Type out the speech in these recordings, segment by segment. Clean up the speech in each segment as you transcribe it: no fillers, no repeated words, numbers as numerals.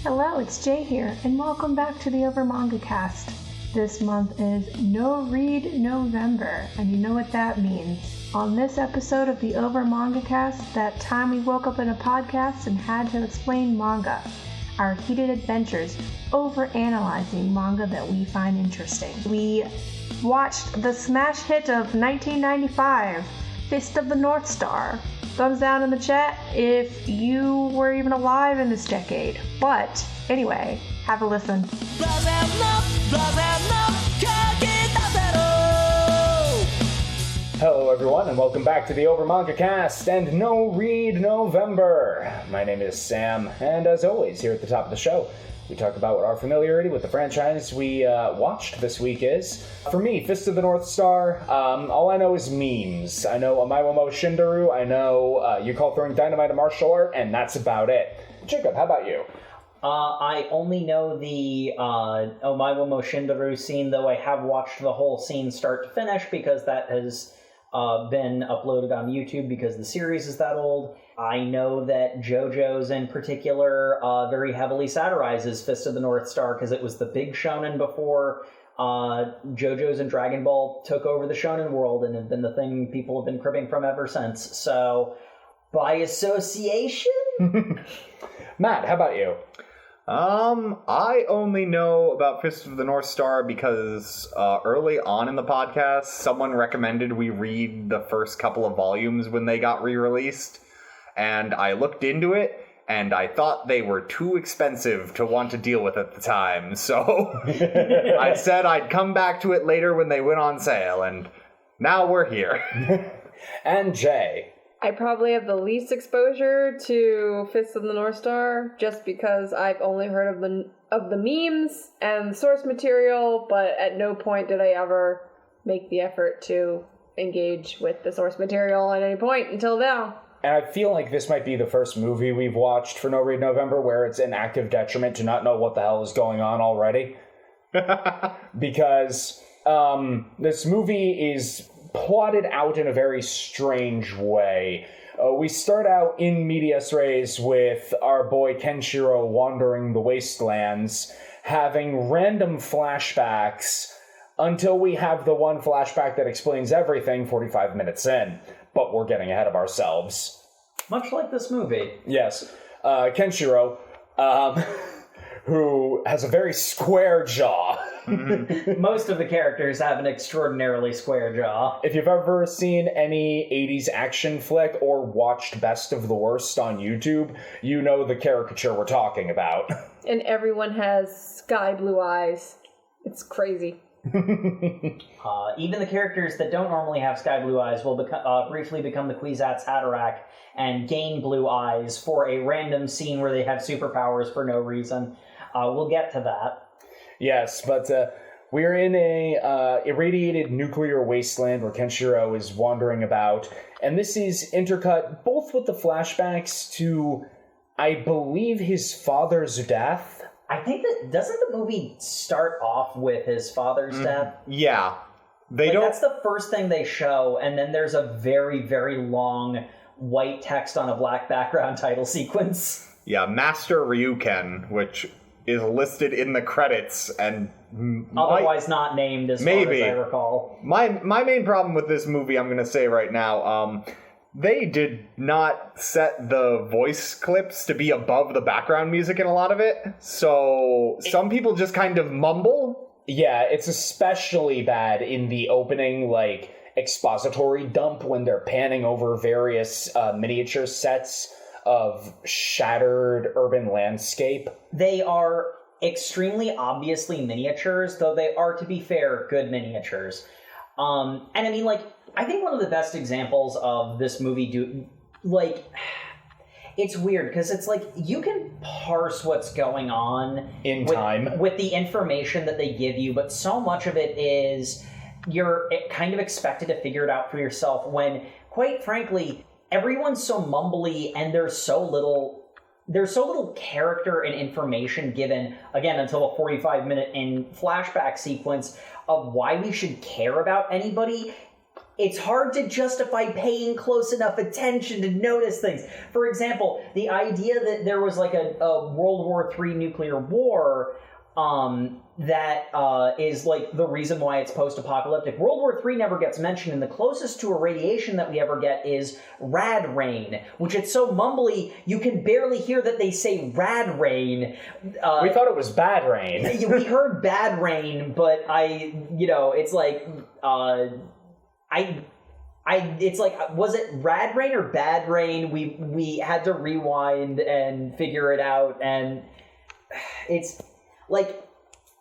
Hello, it's Jay here, and welcome back to the Over Manga Cast. This month is No Read November, and you know what that means. On this episode of the Over Manga Cast, that time we woke up in a podcast and had to explain manga. Our heated adventures over-analyzing manga that we find interesting. We watched the smash hit of 1995, Fist of the North Star. Thumbs down in the chat if you were even alive in this decade. But anyway, have a listen. Hello everyone, and welcome back to the Over Manga Cast and No Read November. My name is Sam, and as always, here at the top of the show, we talk about what our familiarity with the franchise we watched this week is. For me, Fist of the North Star, all I know is memes. I know Amaiwomo Shindaru, I know you call throwing dynamite a martial art, and that's about it. Jacob, how about you? I only know the Amaiwomo Shindaru scene, though I have watched the whole scene start to finish because that has been uploaded on YouTube because the series is that old. I know that JoJo's in particular very heavily satirizes Fist of the North Star because it was the big shonen before JoJo's and Dragon Ball took over the shonen world and have been the thing people have been cribbing from ever since. So, by association? Matt, how about you? I only know about Fist of the North Star because early on in the podcast, someone recommended we read the first couple of volumes when they got re-released. And I looked into it, and I thought they were too expensive to want to deal with at the time. So I said I'd come back to it later when they went on sale, and now we're here. And Jay. I probably have the least exposure to Fist of the North Star, just because I've only heard of the memes and the source material, but at no point did I ever make the effort to engage with the source material at any point until now. And I feel like this might be the first movie we've watched for No Read November where it's an active detriment to not know what the hell is going on already. Because this movie is plotted out in a very strange way. We start out in medias res with our boy Kenshiro wandering the wastelands, having random flashbacks until we have the one flashback that explains everything 45 minutes in. But we're getting ahead of ourselves. Much like this movie. Yes. Kenshiro, who has a very square jaw. Most of the characters have an extraordinarily square jaw. If you've ever seen any 80s action flick or watched Best of the Worst on YouTube, you know the caricature we're talking about. And everyone has sky blue eyes. It's crazy. Even the characters that don't normally have sky blue eyes will briefly become the Kwisatz Haderach and gain blue eyes for a random scene where they have superpowers for no reason. We'll get to that. Yes, but we're in a irradiated nuclear wasteland where Kenshiro is wandering about, and this is intercut both with the flashbacks to, I believe, his father's death. I think that, doesn't the movie start off with his father's death? Yeah. That's the first thing they show, and then there's a very, very long white text on a black background title sequence. Yeah, Master Ryuken, which is listed in the credits and otherwise not named as far as I recall. My main problem with this movie, I'm going to say right now, they did not set the voice clips to be above the background music in a lot of it. So some people just kind of mumble. Yeah, it's especially bad in the opening, expository dump when they're panning over various miniature sets of shattered urban landscape. They are extremely obviously miniatures, though they are, to be fair, good miniatures. And I mean, I think one of the best examples of this movie it's weird because it's you can parse what's going on in time with the information that they give you, but so much of it is you're kind of expected to figure it out for yourself when, quite frankly, everyone's so mumbly and there's so little character and information given, again, until a 45-minute in flashback sequence of why we should care about anybody. it's hard to justify paying close enough attention to notice things. For example, the idea that there was like a World War III nuclear war that is like the reason why it's post-apocalyptic. World War III never gets mentioned, and the closest to irradiation that we ever get is rad rain, which it's so mumbly you can barely hear that they say rad rain. We thought it was bad rain. We heard bad rain, but it's like it's like, was it rad rain or bad rain? We had to rewind and figure it out, and it's like,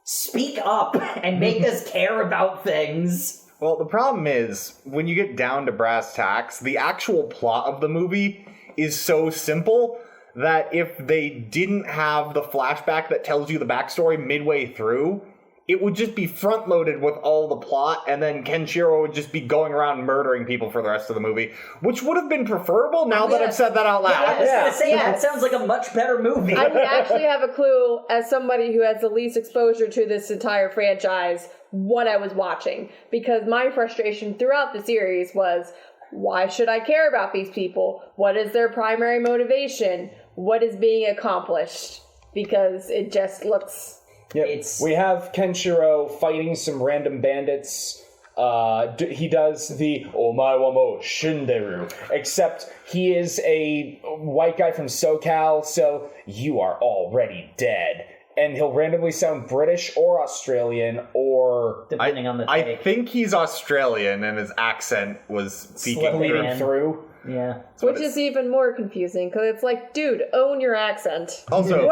speak up and make us care about things. Well, the problem is, when you get down to brass tacks, the actual plot of the movie is so simple that if they didn't have the flashback that tells you the backstory midway through, it would just be front-loaded with all the plot, and then Kenshiro would just be going around murdering people for the rest of the movie, which would have been preferable now that I've said that out loud. I was going to say, that sounds like a much better movie. I actually have a clue, as somebody who has the least exposure to this entire franchise, what I was watching. Because my frustration throughout the series was, why should I care about these people? What is their primary motivation? What is being accomplished? Because it just looks... Yep. We have Kenshiro fighting some random bandits. He does the Omae wa mo shinderu, except he is a white guy from SoCal, so you are already dead. And he'll randomly sound British or Australian, or... depending on the take. I think he's Australian, and his accent was peeking through. Yeah. Which is even more confusing, because it's like, dude, own your accent. Also...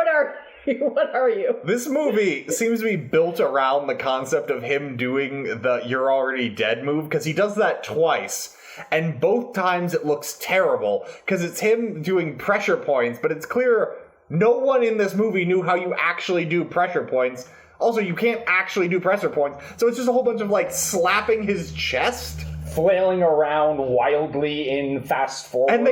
What are you? This movie seems to be built around the concept of him doing the "you're already dead" move, because he does that twice, and both times it looks terrible, because it's him doing pressure points, but it's clear no one in this movie knew how you actually do pressure points. Also, you can't actually do pressure points, so it's just a whole bunch of, like, slapping his chest. Flailing around wildly in fast forward. And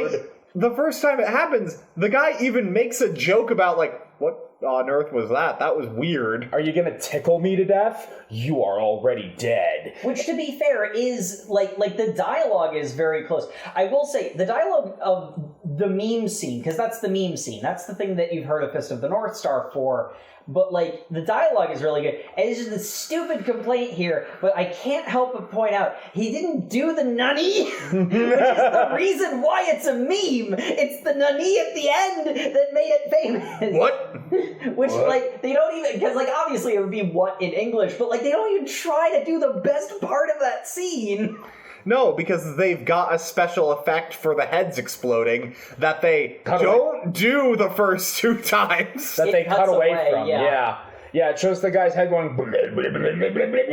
the first time it happens, the guy even makes a joke about, like, what on earth was that? That was weird. Are you gonna tickle me to death? You are already dead. Which, to be fair, is, like the dialogue is very close. I will say, the dialogue of the meme scene, because that's the meme scene, that's the thing that you've heard of Fist of the North Star for, but, like, the dialogue is really good. And it's just a stupid complaint here, but I can't help but point out, he didn't do the nani, which is the reason why it's a meme. It's the nani at the end that made it famous. What? Which, like, they don't even, because, like, obviously it would be what in English, but, like, they don't even try to do the best part of that scene. No, because they've got a special effect for the heads exploding that they don't do the first two times. That they cut away from. Yeah, it shows the guy's head going...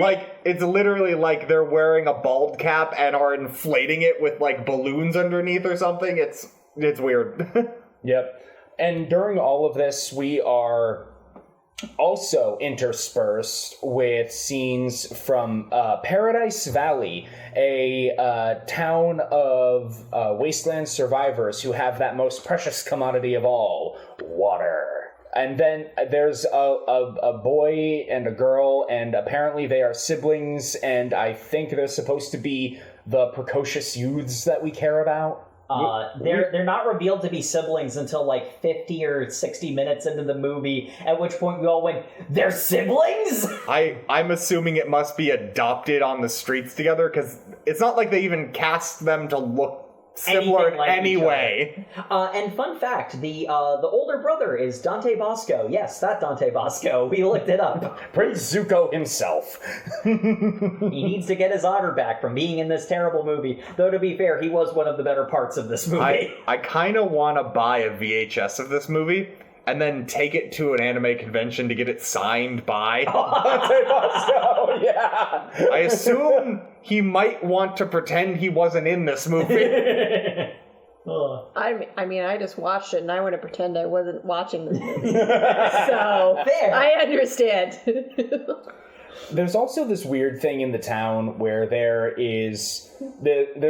Like, it's literally like they're wearing a bald cap and are inflating it with, like, balloons underneath or something. It's weird. Yep. And during all of this, we are also interspersed with scenes from Paradise Valley, a town of wasteland survivors who have that most precious commodity of all, water. And then there's a boy and a girl, and apparently they are siblings, and I think they're supposed to be the precocious youths that we care about. They're not revealed to be siblings until like 50 or 60 minutes into the movie, at which point we all went, they're siblings? I'm assuming it must be adopted on the streets together, because it's not like they even cast them to look similar in any way. And fun fact, the older brother is Dante Bosco. Yes, that Dante Bosco. We looked it up. Prince Zuko himself. He needs to get his honor back from being in this terrible movie. Though, to be fair, he was one of the better parts of this movie. I kind of want to buy a VHS of this movie and then take it to an anime convention to get it signed by Dante Bosco, yeah. I assume he might want to pretend he wasn't in this movie. I mean, I just watched it, and I want to pretend I wasn't watching this movie. So, fair. I understand. There's also this weird thing in the town where there's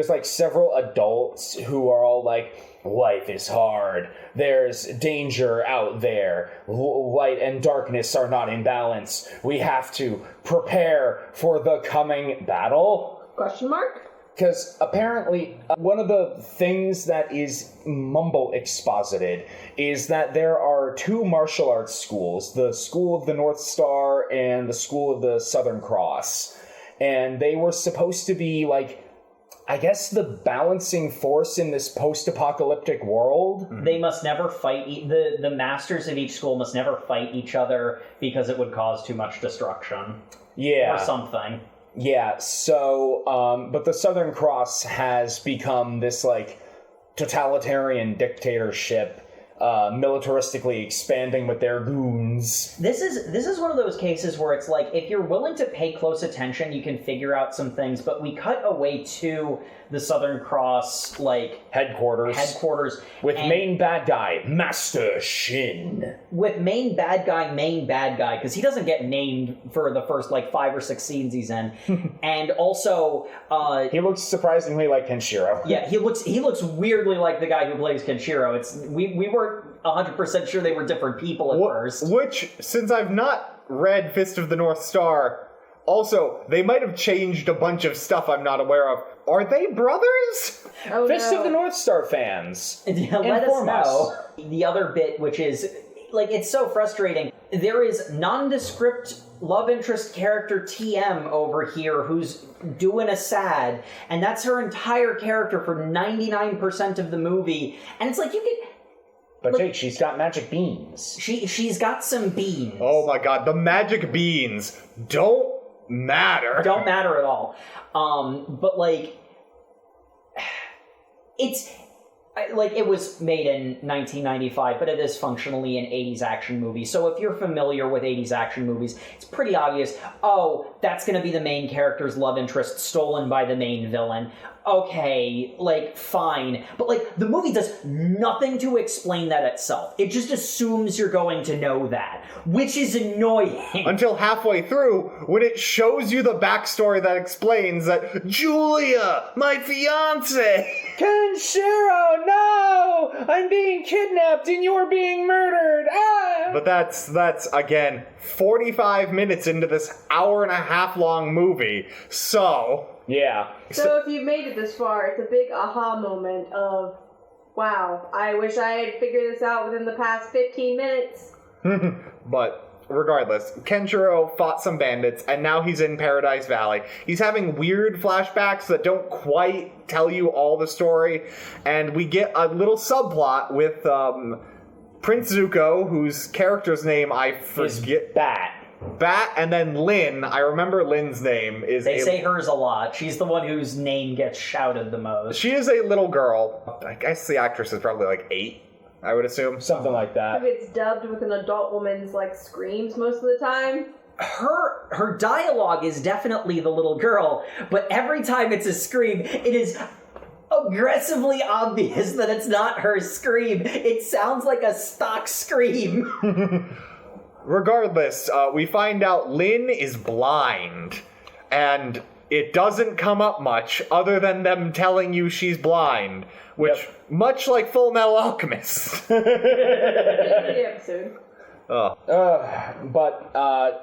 like several adults who are all like, life is hard, there's danger out there, light and darkness are not in balance, we have to prepare for the coming battle? Question mark? Because apparently, one of the things that is mumble exposited is that there are two martial arts schools, the School of the North Star and the School of the Southern Cross. And they were supposed to be, like, I guess the balancing force in this post-apocalyptic world. They must never fight, the masters of each school must never fight each other because it would cause too much destruction. Yeah. Or something. Yeah, so, but the Southern Cross has become this, like, totalitarian dictatorship, militaristically expanding with their goons. This is one of those cases where it's like, if you're willing to pay close attention, you can figure out some things, but we cut away to the Southern Cross, like... Headquarters. With main bad guy, Master Shin. With main bad guy, because he doesn't get named for the first, like, 5 or 6 scenes he's in. And also... he looks surprisingly like Kenshiro. Yeah, he looks weirdly like the guy who plays Kenshiro. We weren't 100% sure they were different people at first. Which, since I've not read Fist of the North Star, also, they might have changed a bunch of stuff I'm not aware of. Are they brothers? Oh, Fist no. of the North Star fans. Yeah, let us know. The other bit, which is, like, it's so frustrating. There is nondescript love interest character TM over here who's doing a sad, and that's her entire character for 99% of the movie. And it's like, you could... But Jake, she's got magic beans. She's got some beans. Oh my god, the magic beans don't matter. Don't matter at all. But, like, it's... Like, it was made in 1995, but it is functionally an 80s action movie. So if you're familiar with 80s action movies, it's pretty obvious, oh, that's going to be the main character's love interest stolen by the main villain. Okay, like, fine. But, like, the movie does nothing to explain that itself. It just assumes you're going to know that, which is annoying. Until halfway through, when it shows you the backstory that explains that Julia, my fiancé... Kenshiro, no! I'm being kidnapped and you're being murdered! Ah! But that's again, 45 minutes into this hour-and-a-half long movie, so... Yeah. So if you've made it this far, it's a big aha moment of, wow, I wish I had figured this out within the past 15 minutes. But regardless, Kenshiro fought some bandits, and now he's in Paradise Valley. He's having weird flashbacks that don't quite tell you all the story, and we get a little subplot with Prince Zuko, whose character's name I forget. Bat, and then Lynn. I remember Lynn's name is. They say hers a lot. She's the one whose name gets shouted the most. She is a little girl. I guess the actress is probably like 8, I would assume. Something like that. It's dubbed with an adult woman's, like, screams most of the time. Her dialogue is definitely the little girl, but every time it's a scream, it is aggressively obvious that it's not her scream. It sounds like a stock scream. Regardless, we find out Lynn is blind, and it doesn't come up much other than them telling you she's blind, which, much like Full Metal Alchemist. The episode.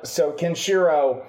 So Kenshiro,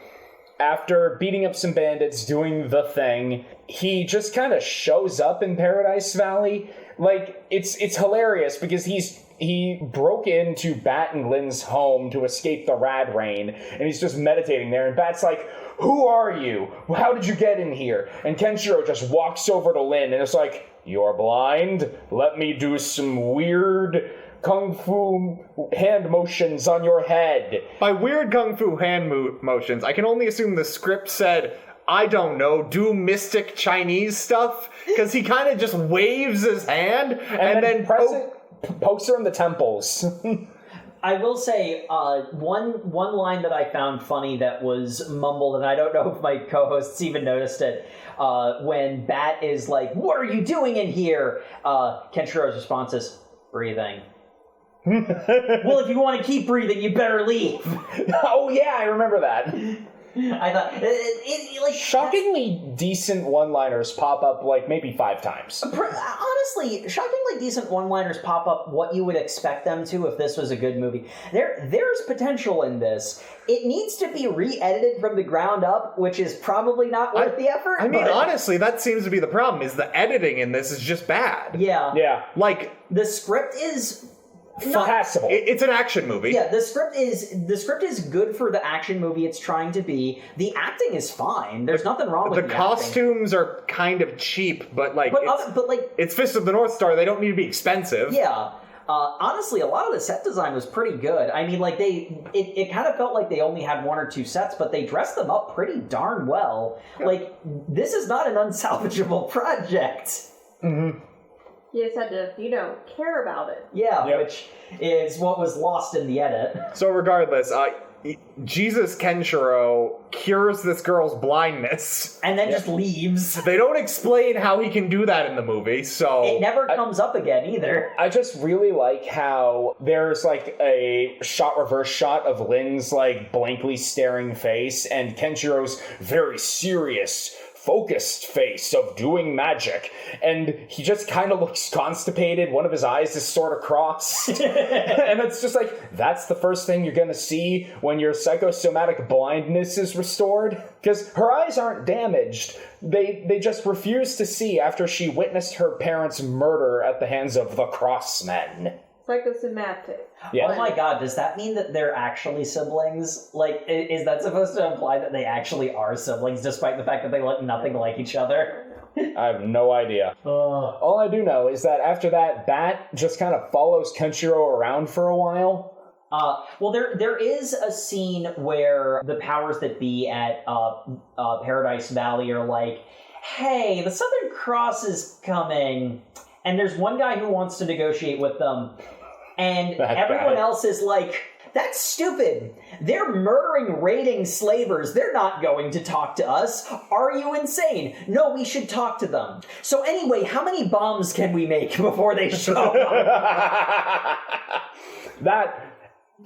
after beating up some bandits, doing the thing, he just kind of shows up in Paradise Valley. Like, it's hilarious because he broke into Bat and Lynn's home to escape the Rad Rain, and he's just meditating there, and Bat's like, who are you? How did you get in here? And Kenshiro just walks over to Lynn, and it's like, you're blind? Let me do some weird kung fu hand motions on your head. By weird kung fu hand motions, I can only assume the script said, I don't know, do mystic Chinese stuff? Because he kind of just waves his hand, and then pokes her in the temples. I will say, one line that I found funny that was mumbled, and I don't know if my co-hosts even noticed it, when Bat is like, what are you doing in here? Kenshiro's response is, breathing. Well, if you want to keep breathing, you better leave. Oh yeah, I remember that. I thought like shockingly decent one-liners pop up like maybe 5 times. Honestly, shockingly decent one-liners pop up what you would expect them to if this was a good movie. There's potential in this. It needs to be re-edited from the ground up, which is probably not worth the effort. I mean, honestly, that seems to be the problem, is the editing in this is just bad. Yeah. Like, the script is passable. It's an action movie. Yeah, the script is good for the action movie it's trying to be. The acting is fine. There's nothing wrong with the costumes are kind of cheap, but like it's Fist of the North Star. They don't need to be expensive. Yeah. Honestly, a lot of the set design was pretty good. I mean, like, it kind of felt like they only had 1 or 2 sets, but they dressed them up pretty darn well. Like, this is not an unsalvageable project. Mm-hmm. You just had to, care about it. Yeah, which is what was lost in the edit. So regardless, Jesus Kenshiro cures this girl's blindness. And then just leaves. They don't explain how he can do that in the movie, so... It never comes up again, either. I just really like how there's, like, a reverse shot of Lynn's, like, blankly staring face, and Kenshiro's very serious, focused face of doing magic, and he just kind of looks constipated. One of his eyes is sort of crossed. And it's just like, that's the first thing you're gonna see when your psychosomatic blindness is restored? Because her eyes aren't damaged. They just refuse to see after she witnessed her parents' murder at the hands of the Crossmen. Psychosomatic. Yeah. Oh my god, does that mean that they're actually siblings? Like, is that supposed to imply that they actually are siblings, despite the fact that they look nothing like each other? I have no idea. All I do know is that after that, Bat just kind of follows Kenshiro around for a while. Well, there is a scene where the powers that be at Paradise Valley are like, hey, the Southern Cross is coming, and there's one guy who wants to negotiate with them. And everyone else is like, that's stupid. They're murdering, raiding slavers. They're not going to talk to us. Are you insane? No, we should talk to them. So anyway, how many bombs can we make before they show up? That,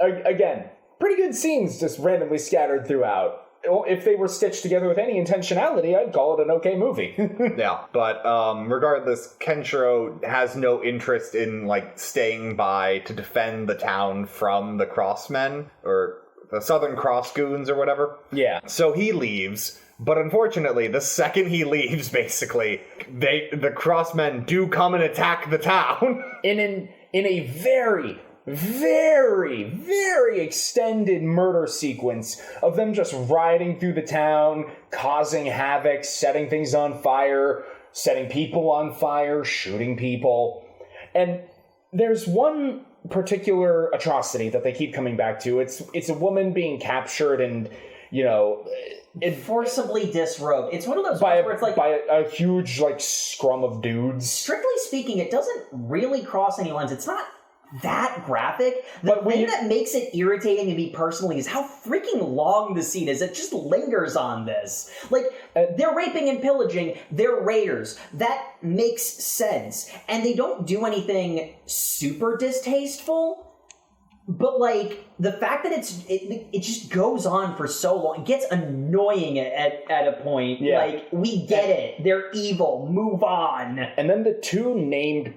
again, pretty good scenes just randomly scattered throughout. If they were stitched together with any intentionality, I'd call it an okay movie. Yeah, but regardless, Kenshiro has no interest in, like, staying by to defend the town from the Crossmen, or the Southern Cross Goons, or whatever. Yeah. So he leaves, but unfortunately, the second he leaves, basically, the Crossmen do come and attack the town. In a very, very, very extended murder sequence of them just riding through the town, causing havoc, setting things on fire, setting people on fire, shooting people. And there's one particular atrocity that they keep coming back to. It's a woman being captured and, forcibly disrobed. It's one of those by ones where it's like a huge, like, scrum of dudes. Strictly speaking, it doesn't really cross any lines. It's not that graphic. The thing that makes it irritating to me personally is how freaking long the scene is. It just lingers on this. Like, they're raping and pillaging. They're raiders. That makes sense. And they don't do anything super distasteful. But, like, the fact that it just goes on for so long, it gets annoying at a point. Yeah. Like, we get it. They're evil. Move on. And then the two named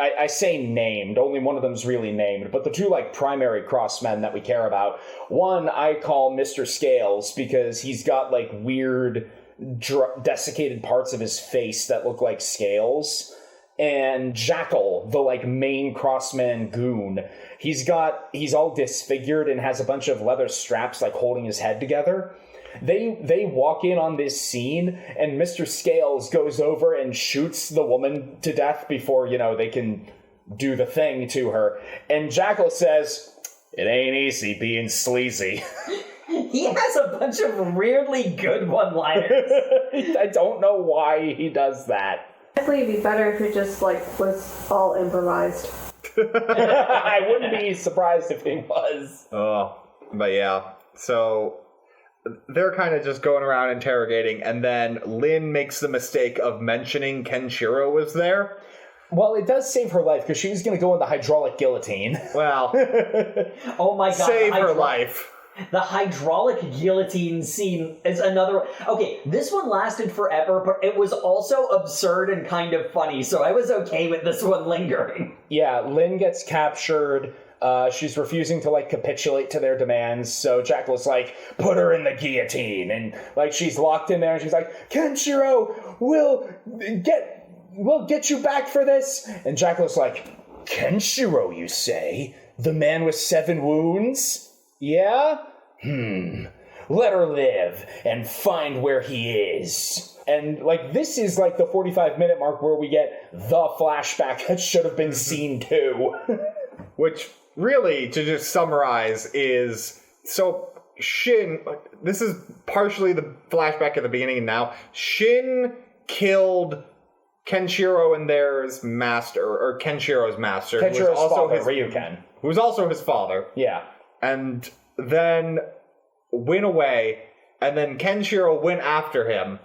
I say named, only one of them's really named, but the two, like, primary Crossmen that we care about. One I call Mr. Scales because he's got, like, weird desiccated parts of his face that look like scales. And Jackal, the, like, main Crossman goon, he's all disfigured and has a bunch of leather straps, like, holding his head together. They walk in on this scene, and Mr. Scales goes over and shoots the woman to death before, they can do the thing to her. And Jackal says, "It ain't easy being sleazy." He has a bunch of weirdly good one-liners. I don't know why he does that. Honestly, it'd be better if it just, was all improvised. I wouldn't be surprised if it was. Oh, but yeah. So they're kind of just going around interrogating, and then Lynn makes the mistake of mentioning Kenshiro was there. Well, it does save her life, because she was going to go in the hydraulic guillotine. Well, oh my god. save her life. The hydraulic guillotine scene is another one. Okay, this one lasted forever, but it was also absurd and kind of funny, so I was okay with this one lingering. Yeah, Lynn gets captured. She's refusing to, capitulate to their demands, so Jackal's like, put her in the guillotine, and, she's locked in there, and she's like, Kenshiro, we'll get you back for this, and Jackal's like, Kenshiro, you say? The man with 7 wounds? Yeah? Let her live, and find where he is. And, this is, the 45-minute mark where we get the flashback that should have been scene 2. Which, really, to just summarize, is... So, Shin... This is partially the flashback at the beginning now. Shin killed Kenshiro and theirs master, or Kenshiro's master. Kenshiro's also father, Ryuken. Who was also his father. Yeah. And then went away, and then Kenshiro went after him.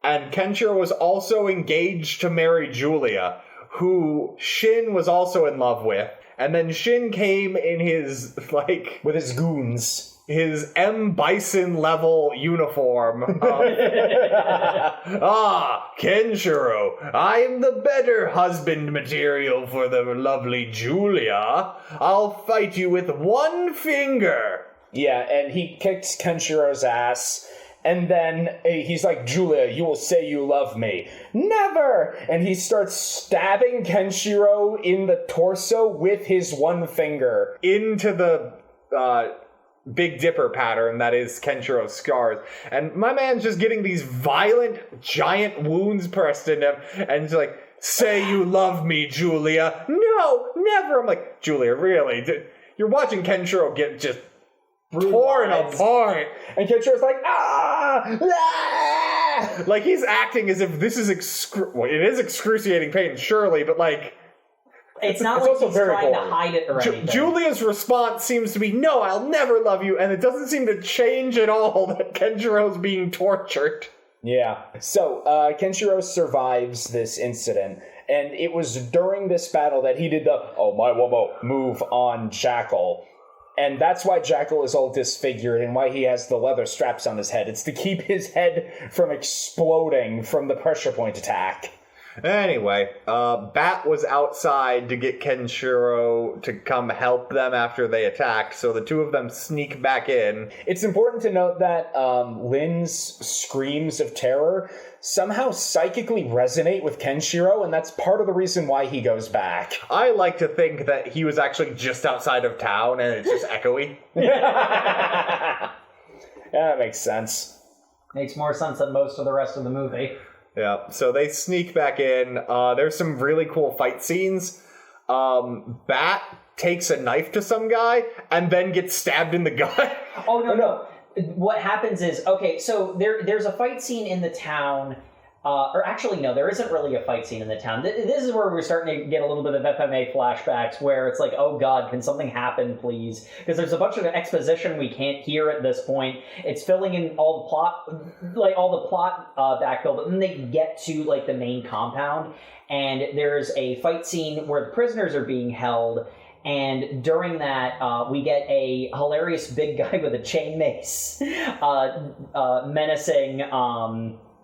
And Kenshiro was also engaged to marry Julia, who Shin was also in love with. And then Shin came in his, with his goons. His M. Bison level uniform. Kenshiro, I'm the better husband material for the lovely Julia. I'll fight you with one finger. Yeah, and he kicks Kenshiro's ass. And then he's like, Julia, you will say you love me. Never! And he starts stabbing Kenshiro in the torso with his one finger. Into the Big Dipper pattern that is Kenshiro's scars. And my man's just getting these violent, giant wounds pressed in him. And he's like, say you love me, Julia. No, never. I'm like, Julia, really? You're watching Kenshiro get just torn apart. And Kenshiro's like, ah! Like, he's acting as if this is it is excruciating pain, surely, but it's not like he's trying to hide it or anything. Julia's response seems to be, no, I'll never love you, and it doesn't seem to change at all that Kenshiro's being tortured. Yeah. So, Kenshiro survives this incident, and it was during this battle that he did the, oh my womo, move on Jackal. And that's why Jackal is all disfigured and why he has the leather straps on his head. It's to keep his head from exploding from the pressure point attack. Anyway, Bat was outside to get Kenshiro to come help them after they attacked, so the two of them sneak back in. It's important to note that Lynn's screams of terror somehow psychically resonate with Kenshiro, and that's part of the reason why he goes back. I like to think that he was actually just outside of town, and it's just echoey. Yeah, that makes sense. Makes more sense than most of the rest of the movie. Yeah, so they sneak back in. There's some really cool fight scenes. Bat takes a knife to some guy and then gets stabbed in the gut. Oh, no. What happens is, okay, so there's a fight scene in the town. Or actually, no, there isn't really a fight scene in the town. This is where we're starting to get a little bit of FMA flashbacks where it's like, oh god, can something happen, please? Because there's a bunch of exposition we can't hear at this point. It's filling in all the plot backfill, but then they get to, the main compound, and there's a fight scene where the prisoners are being held, and during that, we get a hilarious big guy with a chain mace menacing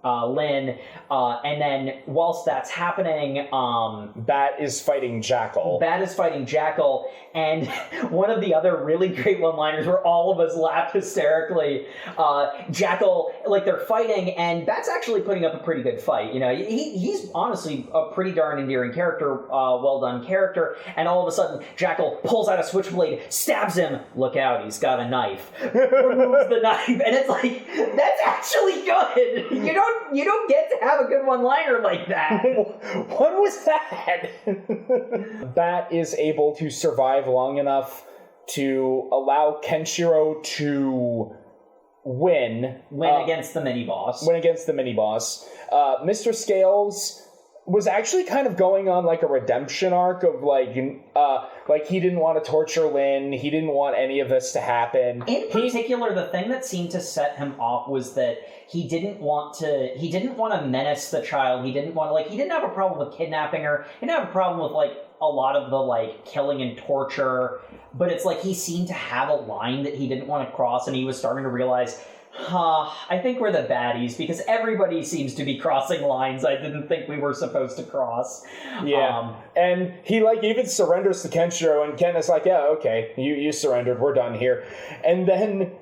Lynn, and then whilst that's happening, Bat is fighting Jackal. And one of the other really great one-liners where all of us laughed hysterically, Jackal, they're fighting, and Bat's actually putting up a pretty good fight. You know, he's honestly a pretty darn endearing character, well-done character, and all of a sudden, Jackal pulls out a switchblade, stabs him, look out, he's got a knife, removes the knife, and it's like, that's actually good! You don't get to have a good one-liner like that. What was that? Bat is able to survive long enough to allow Kenshiro to win against the mini-boss. Mr. Scales was actually kind of going on a redemption arc of he didn't want to torture Lynn, he didn't want any of this to happen. In particular, the thing that seemed to set him off was that he didn't want to menace the child. He didn't have a problem with kidnapping her. He didn't have a problem with a lot of the, like, killing and torture, but it's like he seemed to have a line that he didn't want to cross, and he was starting to realize, I think we're the baddies, because everybody seems to be crossing lines I didn't think we were supposed to cross. Yeah. And he, like, even surrenders to Kenshiro, and Ken is like, yeah, okay, you surrendered, we're done here. And then,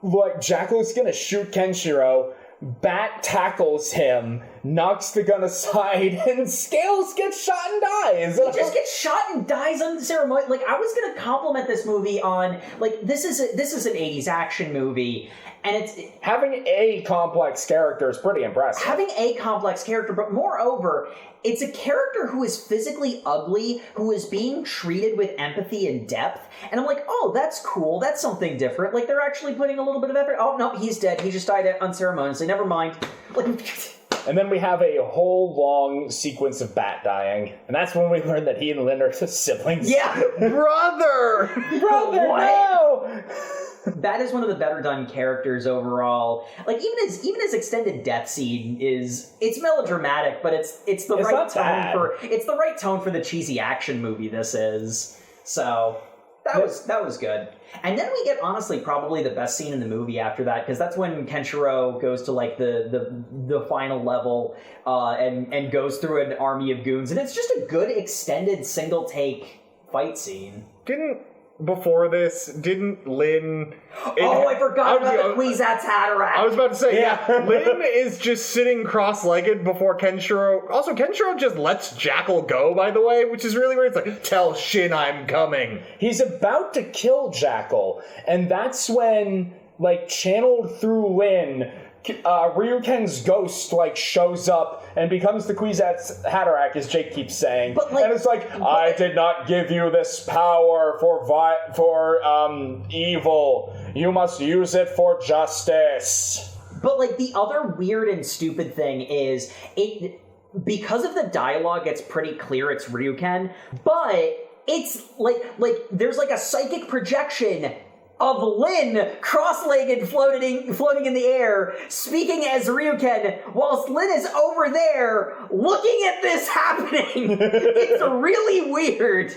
like, Jackal's gonna shoot Kenshiro, Bat tackles him, knocks the gun aside, and Scales gets shot and dies. He just gets shot and dies unceremoniously. Like, I was gonna compliment this movie on, like, this is an 80s action movie, and it's... Having a complex character is pretty impressive. Having a complex character, but moreover, it's a character who is physically ugly, who is being treated with empathy and depth, and I'm like, oh, that's cool, that's something different. Like, they're actually putting a little bit of effort. Oh, no, he's dead. He just died unceremoniously. Never mind. Like... And then we have a whole long sequence of Bat dying. And that's when we learn that he and Lynn are siblings. Yeah! Brother, no! That is one of the better done characters overall. Like, even his extended death scene it's melodramatic, but it's the right tone for the cheesy action movie this is. So that was good. And then we get, honestly, probably the best scene in the movie after that, because that's when Kenshiro goes to, like, the final level and goes through an army of goons, and it's just a good extended single take fight scene. Before this, didn't Lynn... I forgot about the Kwisatz Haderach. I was about to say, yeah. Lynn is just sitting cross-legged before Kenshiro. Also, Kenshiro just lets Jackal go, by the way, which is really weird. It's like, tell Shin I'm coming. He's about to kill Jackal, and that's when, like, channeled through Lynn, Ryuken's ghost, like, shows up and becomes the Kwisatz Haderach, as Jake keeps saying. And it's like, I did not give you this power for evil. You must use it for justice. But, like, the other weird and stupid thing is, because of the dialogue, it's pretty clear it's Ryuken, but it's, like, there's, like, a psychic projection of Lynn, cross-legged, floating in the air, speaking as Ryuken, whilst Lynn is over there looking at this happening. It's really weird.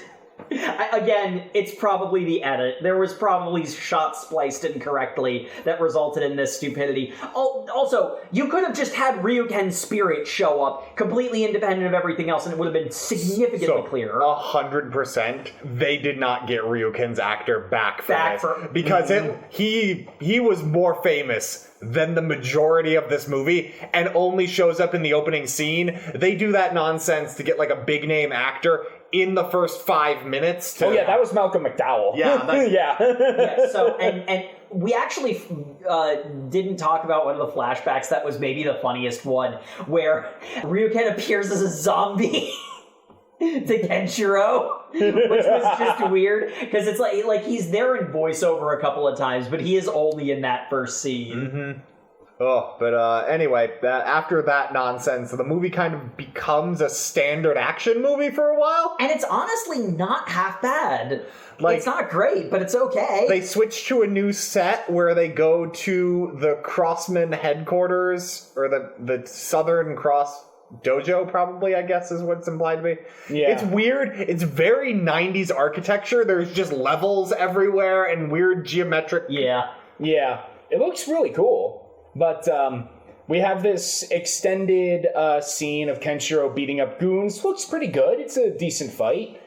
Again, it's probably the edit. There was probably shots spliced incorrectly that resulted in this stupidity. Also, you could have just had Ryuken's spirit show up, completely independent of everything else, and it would have been significantly clearer. 100%, they did not get Ryuken's actor back for this. Because he was more famous than the majority of this movie, and only shows up in the opening scene. They do that nonsense to get, like, a big-name actor in the first 5 minutes. That was Malcolm McDowell. Yeah. Yeah, so, and we actually didn't talk about one of the flashbacks that was maybe the funniest one, where Ryuken appears as a zombie to Kenshiro, which was just weird, because it's like he's there in voiceover a couple of times, but he is only in that first scene. Mm-hmm. Anyway, after that nonsense, the movie kind of becomes a standard action movie for a while. And it's honestly not half bad. Like, it's not great, but it's okay. They switch to a new set where they go to the Crossman headquarters, or the Southern Cross Dojo, probably, I guess, is what it's implied to be. Yeah. It's weird. It's very 90s architecture. There's just levels everywhere and weird geometric... Yeah. It looks really cool. But we have this extended scene of Kenshiro beating up goons. Looks pretty good. It's a decent fight.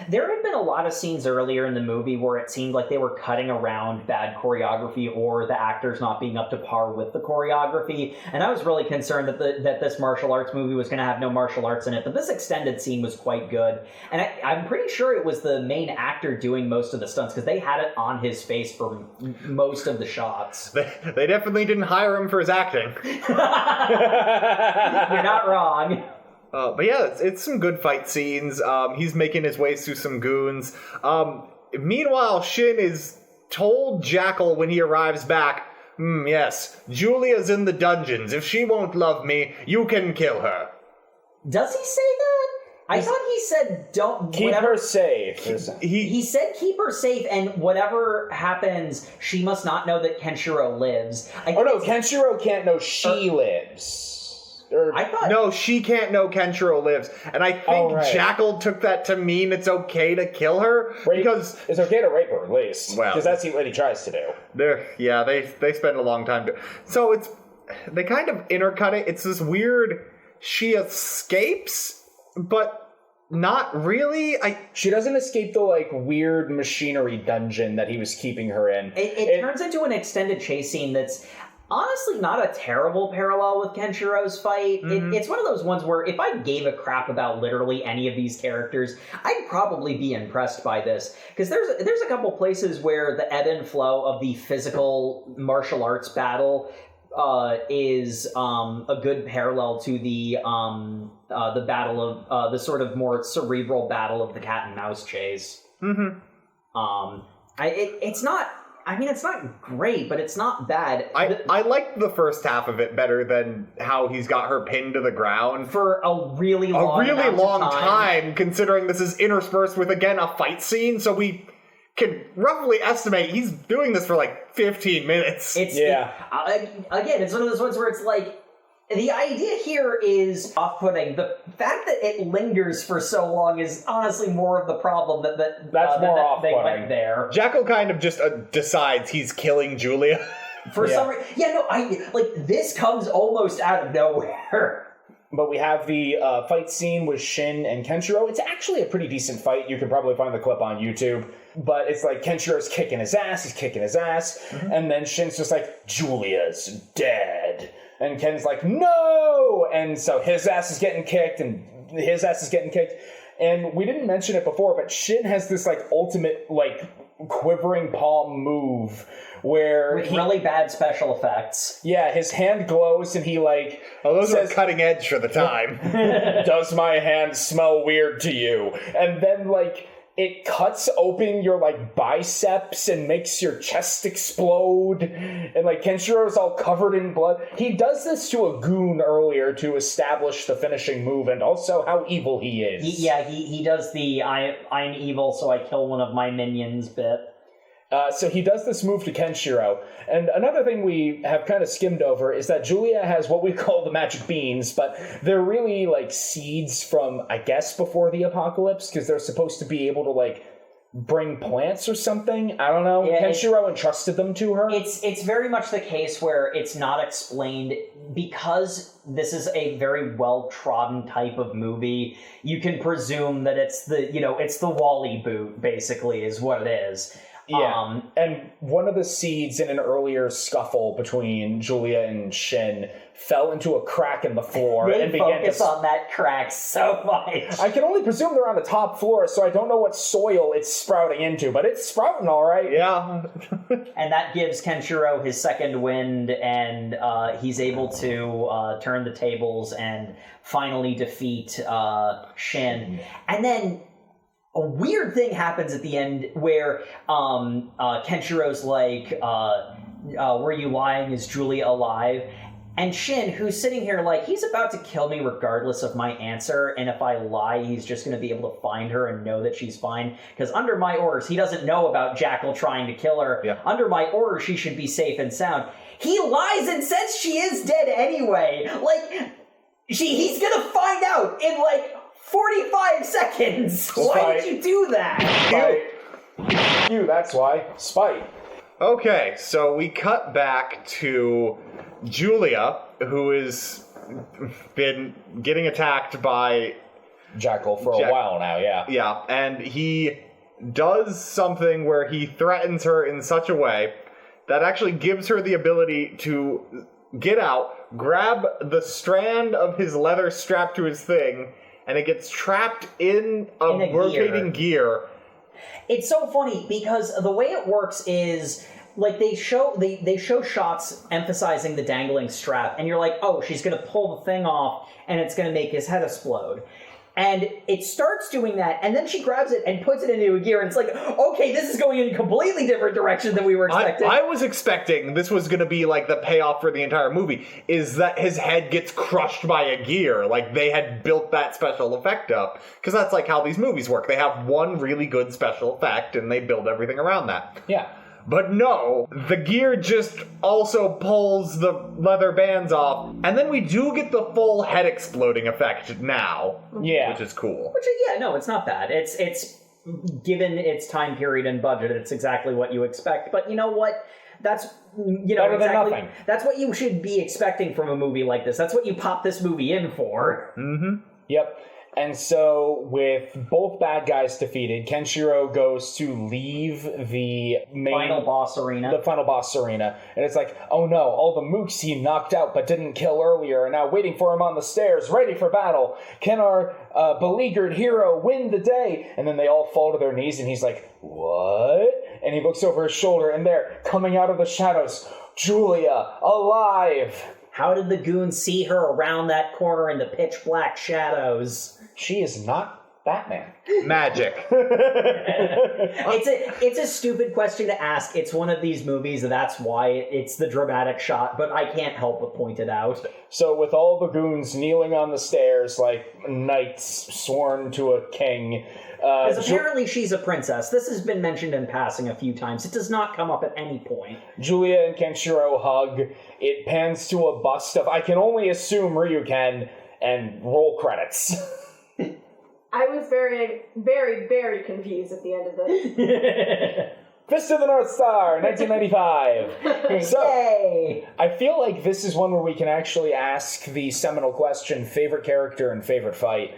There had been a lot of scenes earlier in the movie where it seemed like they were cutting around bad choreography or the actors not being up to par with the choreography, and I was really concerned that this martial arts movie was going to have no martial arts in it, but this extended scene was quite good, and I'm pretty sure it was the main actor doing most of the stunts, because they had it on his face for most of the shots. They definitely didn't hire him for his acting. You're not wrong. But yeah, it's some good fight scenes. He's making his way through some goons. Meanwhile, Shin is told Jackal when he arrives back, yes, Julia's in the dungeons. If she won't love me, you can kill her. Does he say that? I thought he said don't... Keep her safe. He said keep her safe, and whatever happens, she must not know that Kenshiro lives. Kenshiro can't know she lives. I thought... No, she can't know Kenshiro lives. And I think Jackal took that to mean it's okay to kill her. Because it's okay to rape her, at least. Well, because that's what he tries to do. They spend a long time so they kind of intercut it. It's this weird, she escapes, but not really. She doesn't escape the, like, weird machinery dungeon that he was keeping her in. It turns into an extended chase scene that's honestly not a terrible parallel with Kenshiro's fight. Mm-hmm. It's one of those ones where if I gave a crap about literally any of these characters, I'd probably be impressed by this. Because there's a couple places where the ebb and flow of the physical martial arts battle is a good parallel to the battle of the sort of more cerebral battle of the cat and mouse chase. Mm-hmm. It's not. I mean, it's not great, but it's not bad. I liked the first half of it better than how he's got her pinned to the ground for a really long time, considering this is interspersed with, again, a fight scene. So we can roughly estimate he's doing this for like 15 minutes. Again, it's one of those ones where it's like, the idea here is off-putting. The fact that it lingers for so long is honestly more of the problem that's more off-putting. They went there. Jackal kind of just decides he's killing Julia. For some reason. Yeah, no, this comes almost out of nowhere. But we have the fight scene with Shin and Kenshiro. It's actually a pretty decent fight. You can probably find the clip on YouTube. But it's like Kenshiro's kicking his ass. He's kicking his ass. Mm-hmm. And then Shin's just like, Julia's dead. And Ken's like, no! And so his ass is getting kicked, and his ass is getting kicked. And we didn't mention it before, but Shin has this, like, ultimate, like, quivering palm move where with really bad special effects. Yeah, his hand glows, and he, like... Oh, those are cutting edge for the time. Does my hand smell weird to you? And then, like... It cuts open your, like, biceps and makes your chest explode. And, like, Kenshiro's all covered in blood. He does this to a goon earlier to establish the finishing move and also how evil he is. He does the I'm evil, so I kill one of my minions bit. So he does this move to Kenshiro. And another thing we have kind of skimmed over is that Julia has what we call the magic beans, but they're really like seeds from, I guess, before the apocalypse, because they're supposed to be able to like bring plants or something. I don't know. Yeah, Kenshiro entrusted them to her. It's very much the case where it's not explained because this is a very well-trodden type of movie. You can presume that it's the Wally boot, basically, is what it is. Yeah, and one of the seeds in an earlier scuffle between Julia and Shin fell into a crack in the floor and began to focus on that crack so much. I can only presume they're on the top floor, so I don't know what soil it's sprouting into, but it's sprouting all right. Yeah. And that gives Kenshiro his second wind, and he's able to turn the tables and finally defeat Shin. And then a weird thing happens at the end where Kenshiro's like, were you lying? Is Julia alive? And Shin, who's sitting here like, he's about to kill me regardless of my answer, and if I lie, he's just going to be able to find her and know that she's fine. Because under my orders, he doesn't know about Jackal trying to kill her. Yeah. Under my orders, she should be safe and sound. He lies and says she is dead anyway. Like, he's going to find out in like 45 seconds. Why did you do that? Spite. That's why. Spite. Okay, so we cut back to Julia, who has been getting attacked by Jackal for a while now, yeah. Yeah, and he does something where he threatens her in such a way that actually gives her the ability to get out, grab the strand of his leather strapped to his thing, and it gets trapped in a rotating gear. It's so funny because the way it works is like they show shots emphasizing the dangling strap, and you're like, oh, she's gonna pull the thing off and it's gonna make his head explode. And it starts doing that, and then she grabs it and puts it into a gear, and it's like, okay, this is going in a completely different direction than we were expecting. I was expecting this was going to be like the payoff for the entire movie, is that his head gets crushed by a gear. Like, they had built that special effect up. Because that's like how these movies work. They have one really good special effect, and they build everything around that. Yeah. But no, the gear just also pulls the leather bands off, and then we do get the full head exploding effect now. Yeah. Which is cool. Which, yeah, no, it's not bad. It's given its time period and budget, it's exactly what you expect. But you know what? That's, better than nothing. That's what you should be expecting from a movie like this. That's what you pop this movie in for. Mm-hmm. Yep. And so, with both bad guys defeated, Kenshiro goes to leave the Final boss arena. The final boss arena. And it's like, oh no, all the mooks he knocked out but didn't kill earlier are now waiting for him on the stairs, ready for battle. Can our beleaguered hero win the day? And then they all fall to their knees, and he's like, what? And he looks over his shoulder, and there, coming out of the shadows, Julia, alive! How did the goons see her around that corner in the pitch black shadows? She is not Batman. Magic. It's a stupid question to ask. It's one of these movies, that's why it's the dramatic shot, but I can't help but point it out. So with all the goons kneeling on the stairs like knights sworn to a king... Because apparently she's a princess. This has been mentioned in passing a few times. It does not come up at any point. Julia and Kenshiro hug. It pans to a bust of, I can only assume, Ryuken, and roll credits. I was very, very, very confused at the end of this. Fist of the North Star, 1995. So, Yay! I feel like this is one where we can actually ask the seminal question, favorite character and favorite fight.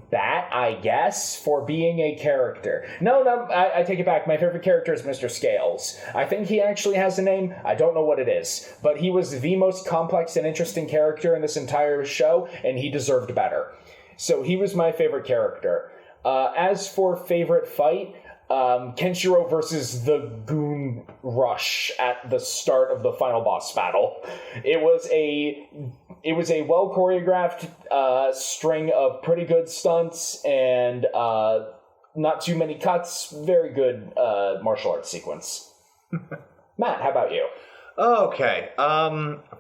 That, I guess, for being a character. No, I take it back. My favorite character is Mr. Scales. I think he actually has a name. I don't know what it is. But he was the most complex and interesting character in this entire show, and he deserved better. So he was my favorite character. As for favorite fight, Kenshiro versus the Goon Rush at the start of the final boss battle. It was a well choreographed string of pretty good stunts and not too many cuts. Very good martial arts sequence. Matt, how about you? Okay.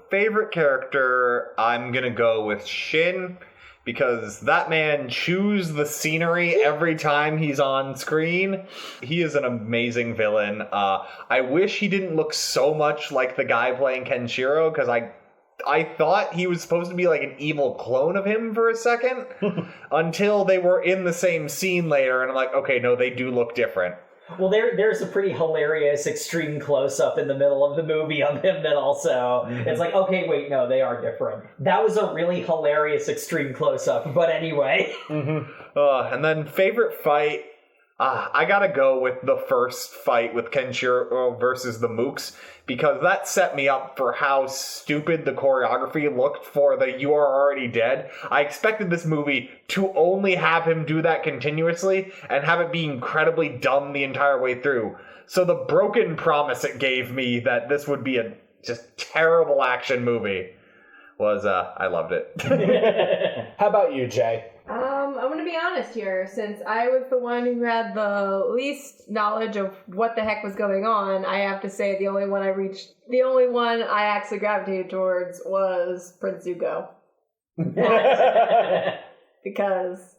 Favorite character, I'm gonna go with Shin. Because that man chews the scenery every time he's on screen. He is an amazing villain. I wish he didn't look so much like the guy playing Kenshiro, because I thought he was supposed to be like an evil clone of him for a second, until they were in the same scene later, and I'm like, okay, no, they do look different. Well, there's a pretty hilarious extreme close-up in the middle of the movie of him that also... Mm-hmm. It's like, okay, wait, no, they are different. That was a really hilarious extreme close-up, but anyway. Mm-hmm. And then favorite fight... I gotta go with the first fight with Kenshiro versus the Mooks, because that set me up for how stupid the choreography looked for the You Are Already Dead. I expected this movie to only have him do that continuously, and have it be incredibly dumb the entire way through. So the broken promise it gave me that this would be a just terrible action movie was, I loved it. How about you, Jay? I'm gonna be honest here, since I was the one who had the least knowledge of what the heck was going on. I have to say the only one I actually gravitated towards was Prince Zuko. Because,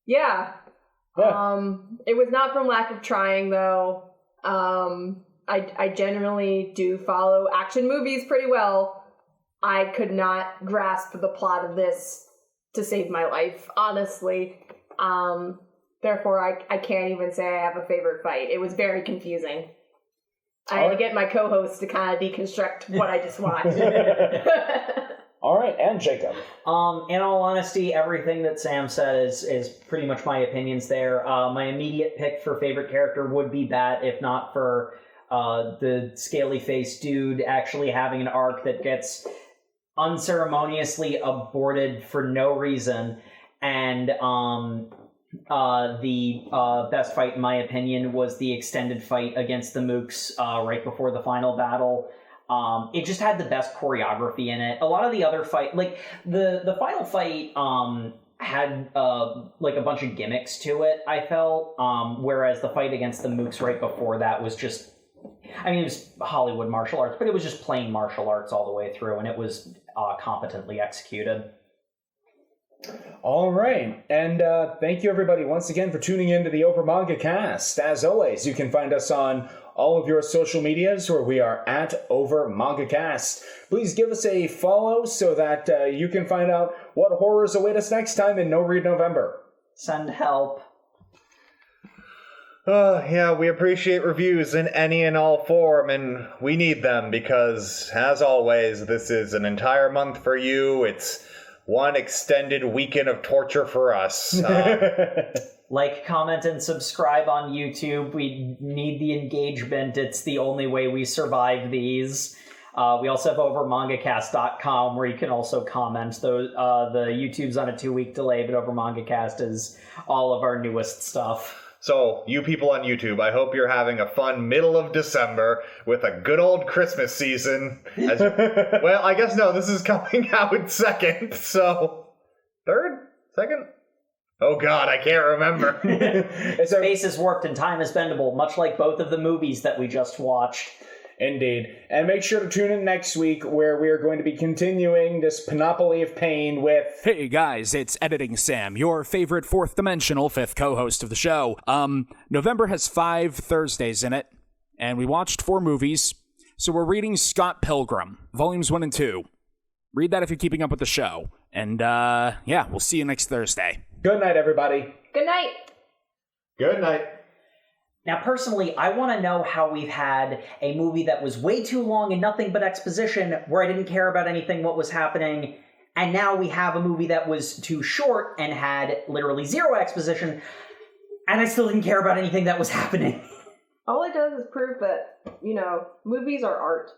yeah. It was not from lack of trying, though. I generally do follow action movies pretty well. I could not grasp the plot of this to save my life, honestly. Therefore, I can't even say I have a favorite fight. It was very confusing. I had to get my co-host to kind of deconstruct what I just watched. All right, and Jacob. In all honesty, everything that Sam said is pretty much my opinions there. My immediate pick for favorite character would be Bat, if not for the scaly-faced dude actually having an arc that gets unceremoniously aborted for no reason, and the best fight in my opinion was the extended fight against the Mooks right before the final battle. It just had the best choreography in it. A lot of the other fight, like the final fight had like a bunch of gimmicks to it, I felt, whereas the fight against the Mooks right before that was just, I mean, it was Hollywood martial arts, but it was just plain martial arts all the way through, and it was competently executed. All right, and thank you everybody once again for tuning in to the Over Manga Cast. As always, you can find us on all of your social medias where we are at Over Manga Cast. Please give us a follow so that you can find out what horrors await us next time in No Read November. Send help. Yeah, we appreciate reviews in any and all form, and we need them because, as always, this is an entire month for you. It's one extended weekend of torture for us. Like, comment, and subscribe on YouTube. We need the engagement. It's the only way we survive these. We also have overmangacast.com where you can also comment. The YouTube's on a 2-week delay, but Overmangacast is all of our newest stuff. So, you people on YouTube, I hope you're having a fun middle of December with a good old Christmas season. Well, I guess no, this is coming out second, so... Third? Second? Oh god, I can't remember. Space is warped and time is bendable, much like both of the movies that we just watched. Indeed. And make sure to tune in next week where we are going to be continuing this panoply of pain with... Hey guys, it's Editing Sam, your favorite fourth dimensional fifth co-host of the show. November has 5 Thursdays in it, and we watched 4 movies, so we're reading Scott Pilgrim, Volumes 1 and 2. Read that if you're keeping up with the show. And, yeah, we'll see you next Thursday. Good night, everybody. Good night. Good night. Now, personally, I want to know how we've had a movie that was way too long and nothing but exposition, where I didn't care about anything what was happening, and now we have a movie that was too short and had literally 0 exposition, and I still didn't care about anything that was happening. All it does is prove that, movies are art.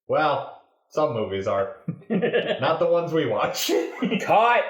Well, some movies are. Not the ones we watch. Cut!